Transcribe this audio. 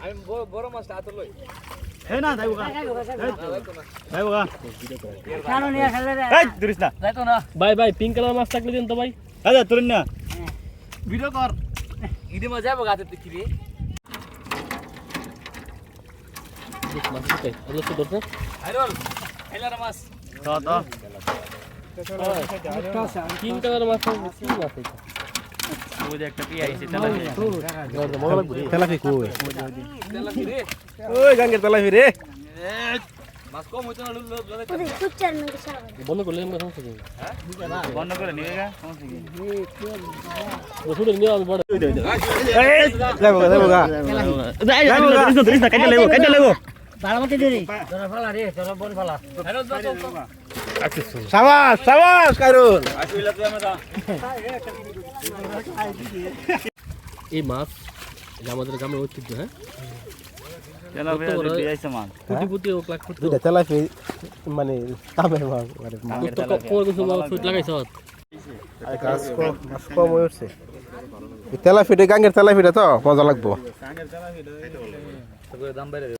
আমি বড় মাছটা হাতে লই এই না যাইবো গা যাইবো গা কেন নিয়ে খেলে রে এই ধরিস না যাইতো না ভাই ভাই পিঙ্ক কালার মাছ থাকলে দিন তো ভাই আচ্ছা তুলেন না ভিডিও কর ইদি মাছ যাবো গাতে দেখি রে মাছ আছে এগুলো তো ধরতে আইরল এলার মাছ তো তো পিঙ্ক কালার মাছ কি মাছ এটা ওই যে একটা পিয়া আইছে তেলাপি মজা লাগবে তেলাপি কই তেলা কি রে ওই গাঙ্গের তেলাপি রে মাছ কম হইতো না বন্ধ করলে আমরা সমস্যা কি বন্ধ করে নিবে গা সমস্যা কি ওষুধের নিয়ে আমি বড় যাইবো গা ধরিস না কাইটা লাগো বাড়ামতে দেরি তোরা ফালা রে তোরা বল ফালা আইরল যাও সাবাস সাবাস কারুন আসিলা তুই আমরা এই মাছ এটা আমাদের গ্রামের ঐতিহ্য হ্যাঁ তেলাপি দিয়ে আইছে মান ফুটি ফুটি ও ক্লাক ফুটি দুইটা তেলাপি মানে তামে মাছ তো কোন কিছু ফুট লাগাইছ মাছ কম হয়েছে তেলাপিটা গাঙ্গের তেলাপিটা তো মজা লাগবো দাম বাইরে